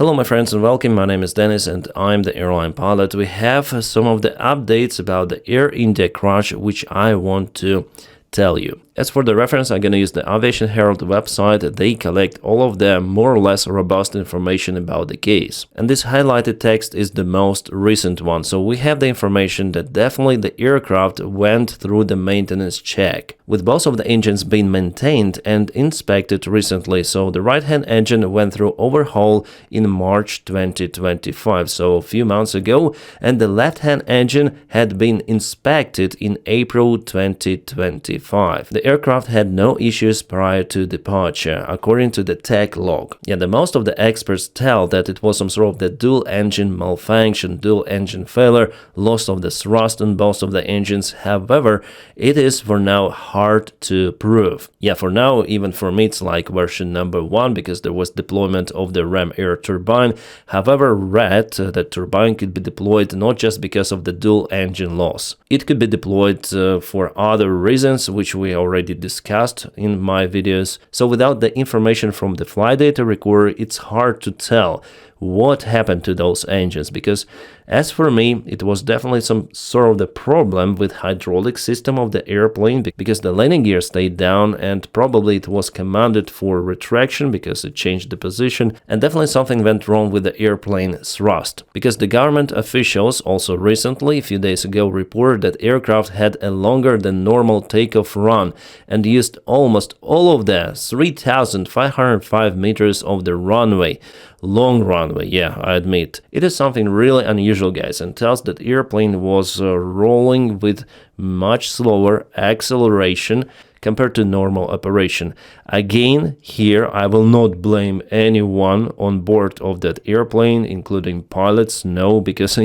Hello my friends and welcome, my name is Dennis and I'm the airline pilot. We have some of the updates about the Air India crash which I want to tell you. As for the reference, I'm going to use the Aviation Herald website. They collect all of the more or less robust information about the case. And this highlighted text is the most recent one. So we have the information that definitely the aircraft went through the maintenance check, with both of the engines being maintained and inspected recently. So the right-hand engine went through overhaul in March 2025, so a few months ago, and the left-hand engine had been inspected in April 2025. The aircraft had no issues prior to departure, according to the tech log. Yeah, the most of the experts tell that it was some sort of the dual engine malfunction, dual engine failure, loss of the thrust on both of the engines. However, it is for now hard to prove. Yeah, for now, even for me, it's like version number 1 because there was deployment of the ram air turbine. However, read that turbine could be deployed not just because of the dual engine loss. It could be deployed for other reasons, which we already discussed in my videos. So without the information from the flight data recorder, it's hard to tell what happened to those engines, because as for me, it was definitely some sort of the problem with hydraulic system of the airplane, because the landing gear stayed down and probably it was commanded for retraction because it changed the position, and definitely something went wrong with the airplane thrust, because the government officials also recently, a few days ago, reported that aircraft had a longer than normal takeoff run and used almost all of the 3,505 meters of the runway. Long runway, yeah, I admit. It is something really unusual, guys, and tells that airplane was rolling with much slower acceleration compared to normal operation. Again, here I will not blame anyone on board of that airplane, including pilots, no, because,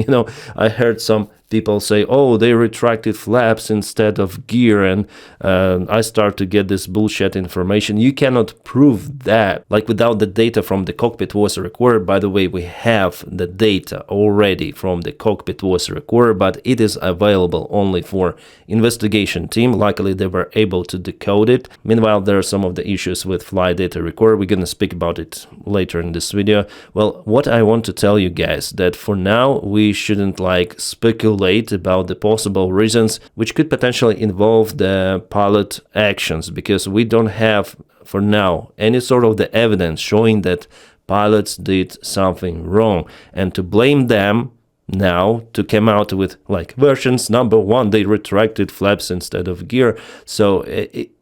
I heard some people say, oh, they retracted flaps instead of gear, and I start to get this bullshit information. You cannot prove that. Like, without the data from the cockpit voice recorder, by the way, we have the data already from the cockpit voice recorder, but it is available only for investigation team. Luckily, they were able to decode it. Meanwhile, there are some of the issues with flight data recorder. We're gonna speak about it later in this video. Well, what I want to tell you guys, that for now, we shouldn't speculate about the possible reasons which could potentially involve the pilot actions, because we don't have for now any sort of the evidence showing that pilots did something wrong, and to blame them now, to come out with versions number 1, they retracted flaps instead of gear. So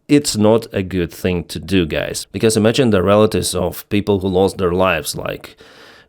it's not a good thing to do, guys, because imagine the relatives of people who lost their lives,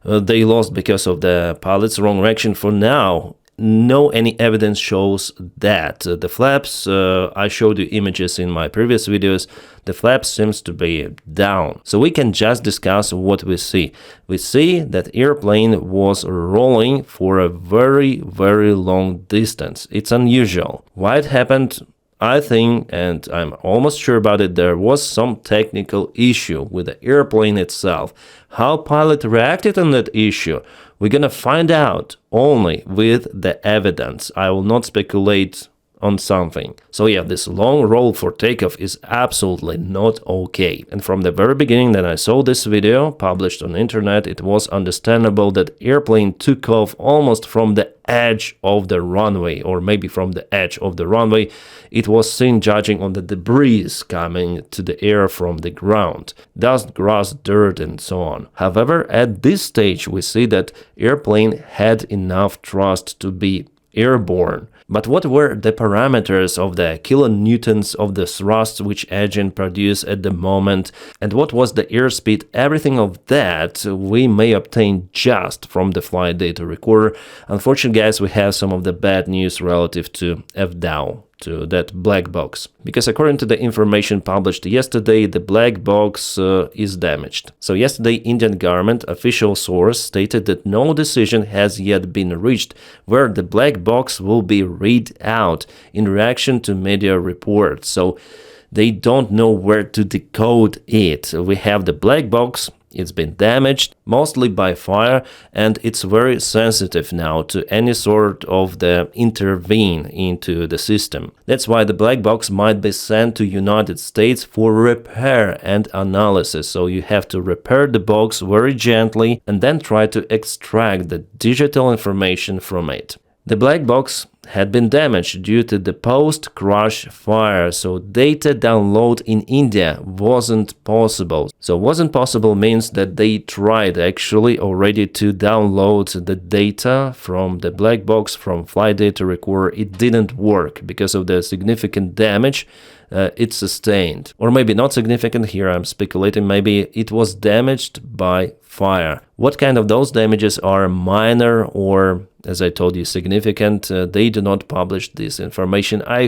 they lost because of the pilot's wrong reaction. For now, no any evidence shows that. The flaps, I showed you images in my previous videos, the flaps seems to be down. So we can just discuss what we see. We see that airplane was rolling for a very, very long distance. It's unusual. Why it happened? I think, and I'm almost sure about it, there was some technical issue with the airplane itself. How pilot reacted on that issue, we're gonna find out only with the evidence. I will not speculate on something. So yeah, this long roll for takeoff is absolutely not okay. And from the very beginning that I saw this video published on the internet, it was understandable that airplane took off almost from the edge of the runway, or maybe from the edge of the runway. It was seen judging on the debris coming to the air from the ground, dust, grass, dirt, and so on. However, at this stage, we see that airplane had enough thrust to be airborne. But what were the parameters of the kilonewtons of the thrust which engine produced at the moment, and what was the airspeed? Everything of that we may obtain just from the flight data recorder. Unfortunately, guys, we have some of the bad news relative to VAAH, to that black box, because according to the information published yesterday, the black box is damaged. So yesterday, Indian government official source stated that no decision has yet been reached where the black box will be read out in reaction to media reports. So they don't know where to decode it. We have the black box, It's been damaged, mostly by fire, and it's very sensitive now to any sort of the intervene into the system. That's why the black box might be sent to United States for repair and analysis. So you have to repair the box very gently and then try to extract the digital information from it. The black box had been damaged due to the post-crash fire, so data download in India wasn't possible. So wasn't possible means that they tried actually already to download the data from the black box from flight data recorder. It didn't work because of the significant damage it sustained. Or maybe not significant, here I'm speculating, maybe it was damaged by fire. What kind of those damages are minor or, as I told you, significant? They do not publish this information. I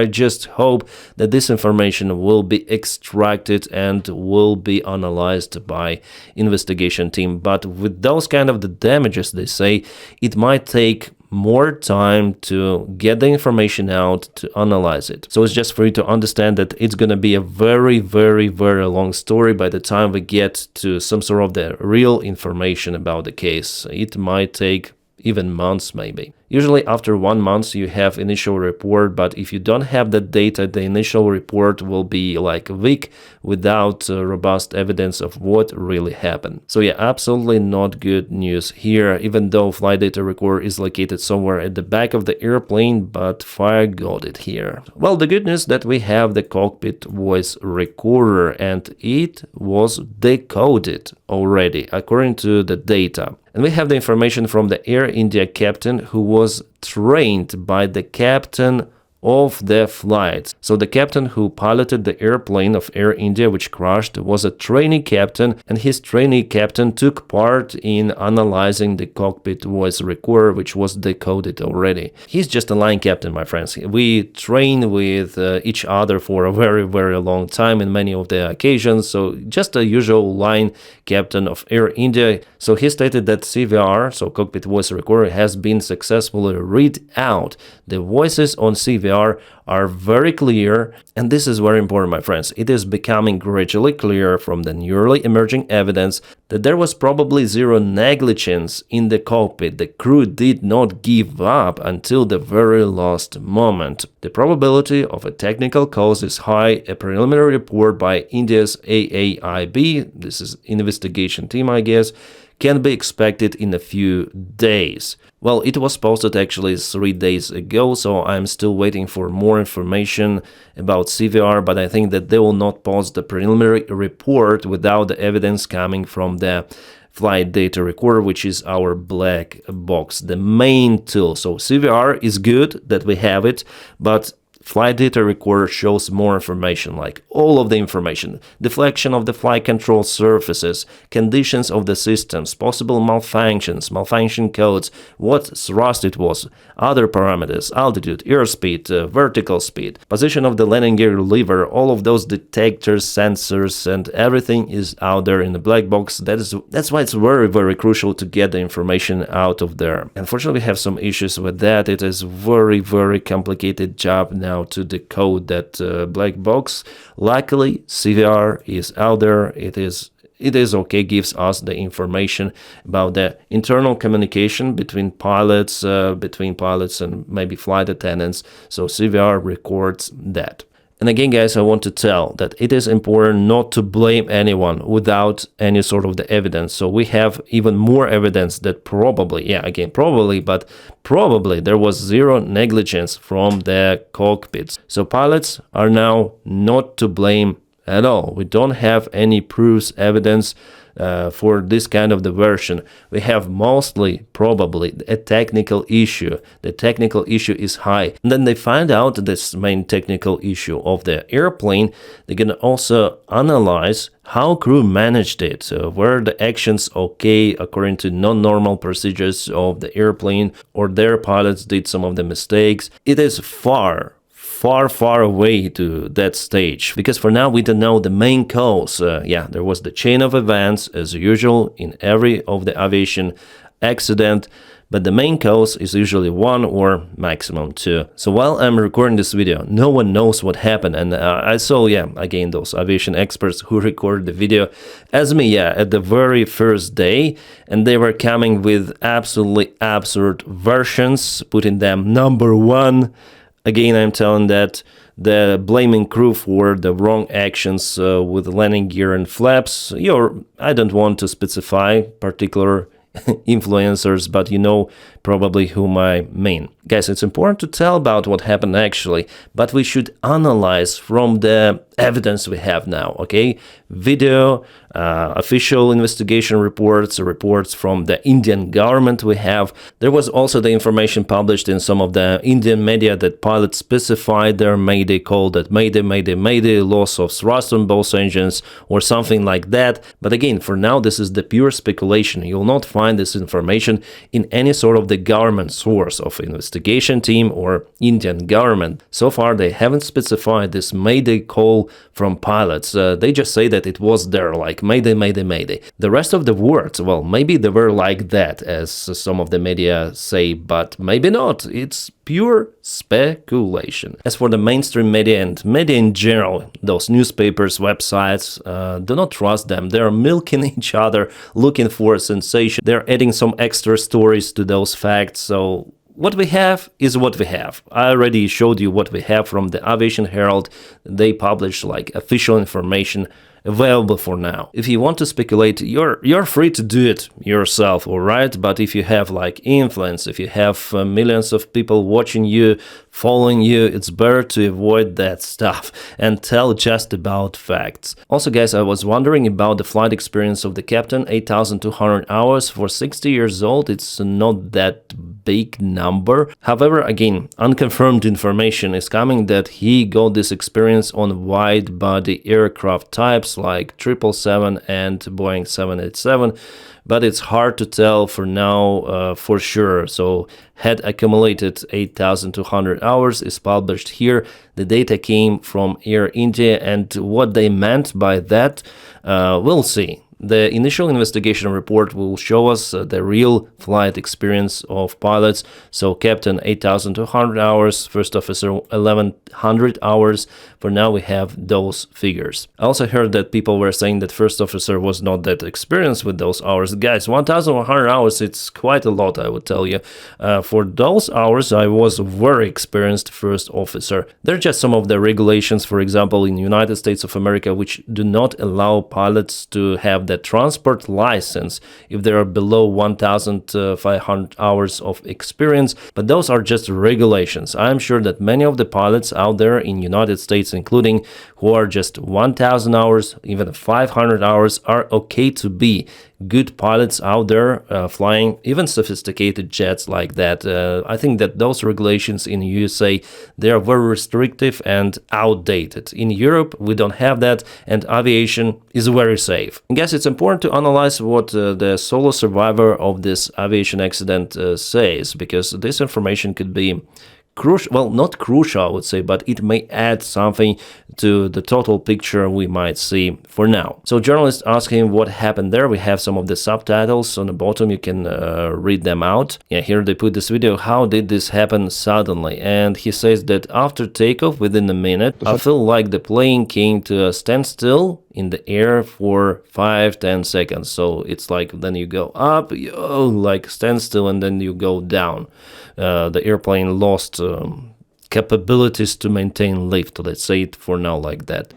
just hope that this information will be extracted and will be analyzed by investigation team. But with those kind of the damages, they say it might take more time to get the information out to analyze it. So it's just for you to understand that it's going to be a very, very, very long story by the time we get to some sort of the real information about the case. It might take even months maybe. Usually after 1 month you have initial report, but if you don't have that data, the initial report will be like a week without robust evidence of what really happened. So yeah, absolutely not good news here, even though flight data recorder is located somewhere at the back of the airplane, but fire got it here. Well, the good news that we have the cockpit voice recorder and it was decoded already according to the data. And we have the information from the Air India captain who was trained by the captain of the flight. So the captain who piloted the airplane of Air India which crashed was a trainee captain, and his trainee captain took part in analyzing the cockpit voice recorder which was decoded already. He's just a line captain, my friends. We train with each other for a very, very long time in many of the occasions, so just a usual line captain of Air India. So he stated that CVR, so cockpit voice recorder, has been successfully read out. The voices on CVR are very clear, and this is very important, my friends. It is becoming gradually clear from the newly emerging evidence that there was probably zero negligence in the cockpit. The crew did not give up until the very last moment. The probability of a technical cause is high. A preliminary report by India's AAIB, this is investigation team I guess, can be expected in a few days. Well, it was posted actually 3 days ago, so I'm still waiting for more information about CVR, but I think that they will not post the preliminary report without the evidence coming from the flight data recorder, which is our black box, the main tool. So CVR is good that we have it, but flight data recorder shows more information, like all of the information, deflection of the flight control surfaces, conditions of the systems, possible malfunctions, malfunction codes, what thrust it was, other parameters, altitude, airspeed, vertical speed, position of the landing gear lever, all of those detectors, sensors, and everything is out there in the black box. That's why it's very, very crucial to get the information out of there. Unfortunately, we have some issues with that. It is very, very complicated job now to decode that black box. Luckily, CVR is out there. It is okay, gives us the information about the internal communication between pilots and maybe flight attendants. So CVR records that. And again, guys, I want to tell that it is important not to blame anyone without any sort of the evidence. So we have even more evidence that probably there was zero negligence from the cockpits. So pilots are now not to blame at all. We don't have any proofs, evidence for this kind of the version. We have mostly probably a technical issue. The technical issue is high. And then they find out this main technical issue of the airplane. They're going to also analyze how crew managed it. Were the actions okay according to non-normal procedures of the airplane, or their pilots did some of the mistakes? It is far away to that stage, because for now we don't know the main cause. There was the chain of events as usual in every of the aviation accident, but the main cause is usually one or maximum two. So while I'm recording this video, no one knows what happened, and I saw, again, those aviation experts who recorded the video as me, at the very first day, and they were coming with absolutely absurd versions, putting them number one. Again, I'm telling that the blaming crew for the wrong actions with landing gear and flaps. I don't want to specify particular influencers, but you know probably whom I mean. Guys, it's important to tell about what happened actually, but we should analyze from the evidence we have now, okay? Video, official investigation reports from the Indian government we have. There was also the information published in some of the Indian media that pilots specified their Mayday call, that Mayday, Mayday, Mayday, loss of thrust on both engines or something like that. But again, for now, this is the pure speculation. You will not find this information in any sort of the government source of investigation team or Indian government. So far, they haven't specified this Mayday call from pilots. They just say that it was there, like Mayday, Mayday, Mayday. The rest of the words, well, maybe they were like that, as some of the media say, but maybe not. It's pure speculation. As for the mainstream media and media in general, those newspapers, websites, do not trust them. They're milking each other, looking for a sensation. They're adding some extra stories to those facts. So what we have is what we have. I already showed you what we have from the Aviation Herald. They publish like official information available for now. If you want to speculate, you're free to do it yourself, all right? But if you have like influence, if you have millions of people watching you, following you, it's better to avoid that stuff and tell just about facts. Also, guys, I was wondering about the flight experience of the captain. 8,200 hours for 60 years old. It's not that big number. However, again, unconfirmed information is coming that he got this experience on wide-body aircraft types like 777 and Boeing 787, but it's hard to tell for now for sure. So had accumulated 8,200 hours is published here. The data came from Air India, and what they meant by that, we'll see. The initial investigation report will show us the real flight experience of pilots. So captain 8,200 hours, first officer 1,100 hours. For now we have those figures. I also heard that people were saying that first officer was not that experienced with those hours. Guys, 1,100 hours, it's quite a lot, I would tell you. For those hours I was very experienced first officer. There are just some of the regulations, for example, in the United States of America, which do not allow pilots to have the transport license if they are below 1,500 hours of experience, but those are just regulations. I'm sure that many of the pilots out there in United States, including who are just 1,000 hours, even 500 hours, are okay to be good pilots out there flying even sophisticated jets like that. I think that those regulations in the USA, they are very restrictive and outdated. In Europe, we don't have that, and aviation is very safe. I guess it's important to analyze what the solo survivor of this aviation accident says, because this information could be crucial, well, not crucial, I would say, but it may add something to the total picture we might see for now. So journalists ask him what happened there. We have some of the subtitles on the bottom. You can read them out. Yeah, here they put this video. How did this happen suddenly? And he says that after takeoff, within a minute, I feel like the plane came to a standstill in the air for 5-10 seconds. So it's like then you go up, like standstill, and then you go down. The airplane lost capabilities to maintain lift. Let's say it for now like that.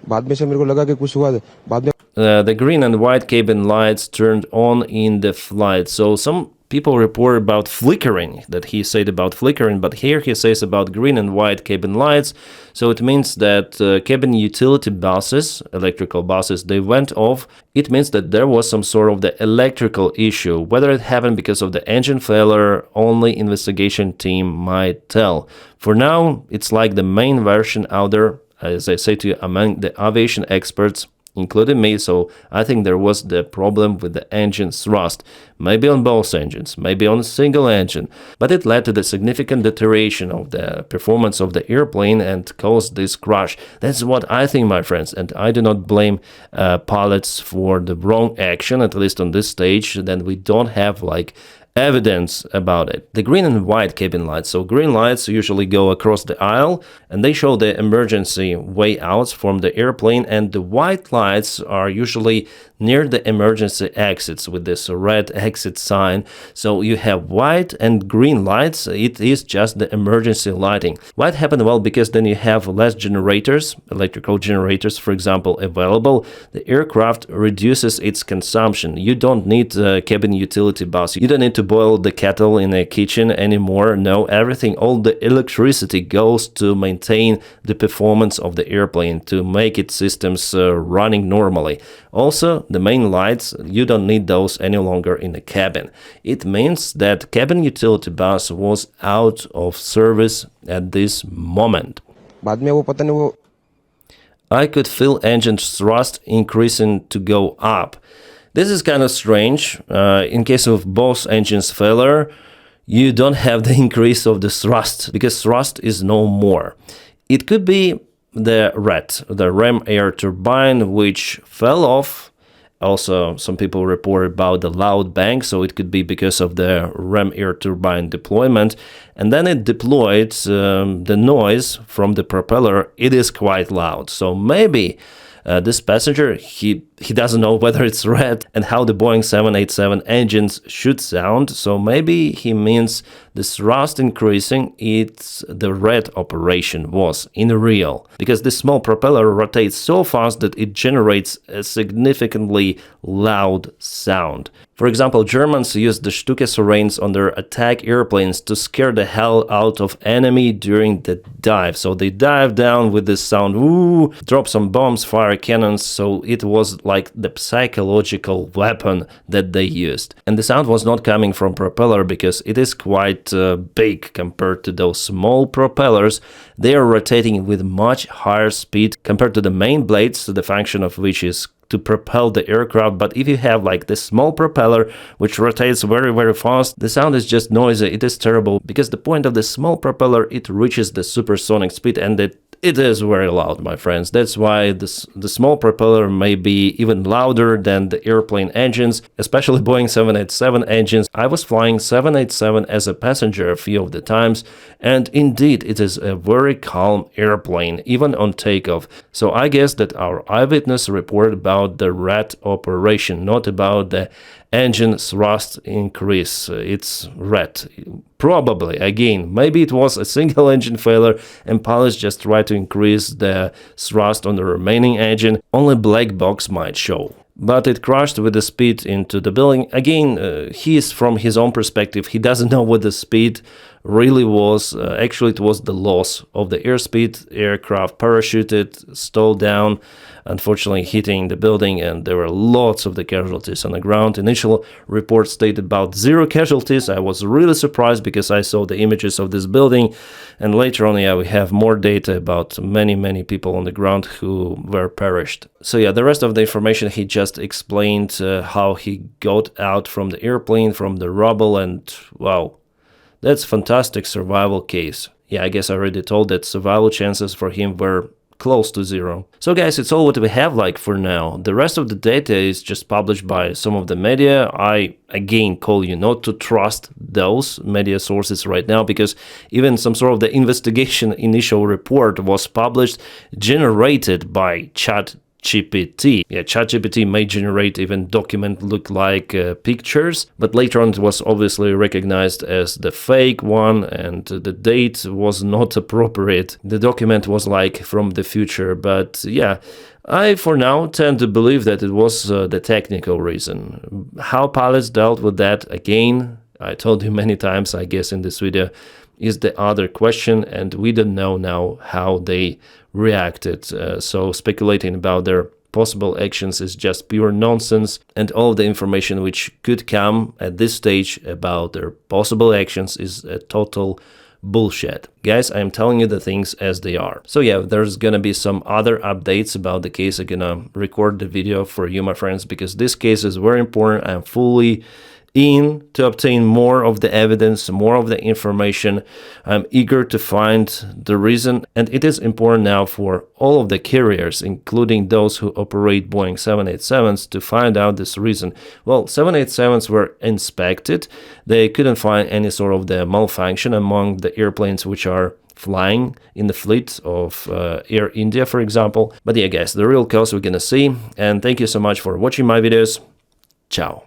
The green and white cabin lights turned on in the flight. So some people report about flickering, that he said about flickering, but here he says about green and white cabin lights. So it means that cabin utility buses, electrical buses, they went off. It means that there was some sort of the electrical issue. Whether it happened because of the engine failure, only investigation team might tell. For now, it's like the main version out there, as I say to you, among the aviation experts, including me. So I think there was the problem with the engine thrust, maybe on both engines, maybe on a single engine, but it led to the significant deterioration of the performance of the airplane and caused this crash. That's what I think, my friends, and I do not blame pilots for the wrong action, at least on this stage. Then we don't have like evidence about it. The green and white cabin lights. So green lights usually go across the aisle and they show the emergency way outs from the airplane, and the white lights are usually near the emergency exits with this red exit sign. So you have white and green lights. It is just the emergency lighting. Why it happened? Well, because then you have less generators, electrical generators, for example, available. The aircraft reduces its consumption. You don't need a cabin utility bus. You don't need to boil the kettle in a kitchen anymore. No, everything, all the electricity goes to maintain the performance of the airplane, to make its systems running normally. Also, the main lights, you don't need those any longer in the cabin. It means that cabin utility bus was out of service at this moment. I could feel engine thrust increasing to go up. This is kind of strange. In case of both engines failure, you don't have the increase of the thrust because thrust is no more. It could be the RAT, the ram air turbine, which fell off. Also, some people report about the loud bang, so it could be because of the ram air turbine deployment. And then it deployed the noise from the propeller. It is quite loud. So maybe this passenger, he doesn't know whether it's red and how the Boeing 787 engines should sound. So maybe he means the thrust increasing, it's the red operation was in real. Because this small propeller rotates so fast that it generates a significantly loud sound. For example, Germans used the Stuka sirens on their attack airplanes to scare the hell out of enemy during the dive. So they dive down with this sound, ooh, drop some bombs, fire cannons. So it was like the psychological weapon that they used. And the sound was not coming from propeller because it is quite big compared to those small propellers. They are rotating with much higher speed compared to the main blades, the function of which is to propel the aircraft. But if you have like this small propeller which rotates very, very fast, the sound is just noisy. It is terrible because the point of the small propeller, it reaches the supersonic speed, and it is very loud, my friends. That's why the small propeller may be even louder than the airplane engines, especially Boeing 787 engines. I was flying 787 as a passenger a few of the times, and indeed it is a very calm airplane, even on takeoff. So I guess that our eyewitness reported about the rat operation, not about the engine thrust increase. It's rat. Probably, again, maybe it was a single engine failure and pilots just tried to increase the thrust on the remaining engine. Only black box might show. But it crashed with the speed into the building. Again, he is from his own perspective. He doesn't know what the speed really was. Actually, it was the loss of the airspeed. Aircraft parachuted, stalled down, unfortunately hitting the building, and there were lots of the casualties on the ground. Initial reports stated about 0 casualties. I was really surprised because I saw the images of this building, and later on, yeah, we have more data about many people on the ground who were perished. So yeah, the rest of the information, he just explained how he got out from the airplane, from the rubble, and wow, that's fantastic survival case. Yeah, I guess I already told that survival chances for him were close to 0. So guys, it's all what we have like for now. The rest of the data is just published by some of the media. I again call you not to trust those media sources right now, because even some sort of the investigation initial report was published, generated by ChatGPT. Yeah, ChatGPT may generate even document look like pictures, but later on it was obviously recognized as the fake one, and the date was not appropriate. The document was like from the future, but yeah, I for now tend to believe that it was the technical reason. How pilots dealt with that, again, I told you many times, I guess, in this video, is the other question, and we don't know now how they reacted. So speculating about their possible actions is just pure nonsense, and all the information which could come at this stage about their possible actions is a total bullshit. Guys, I'm telling you the things as they are. So yeah, there's gonna be some other updates about the case. I'm gonna record the video for you, my friends, because this case is very important. I'm fully in to obtain more of the evidence, more of the information. I'm eager to find the reason, and it is important now for all of the carriers, including those who operate Boeing 787s, to find out this reason. Well, 787s were inspected. They couldn't find any sort of the malfunction among the airplanes which are flying in the fleet of Air India, for example. But yeah, guys, the real cause we're gonna see. And thank you so much for watching my videos. Ciao.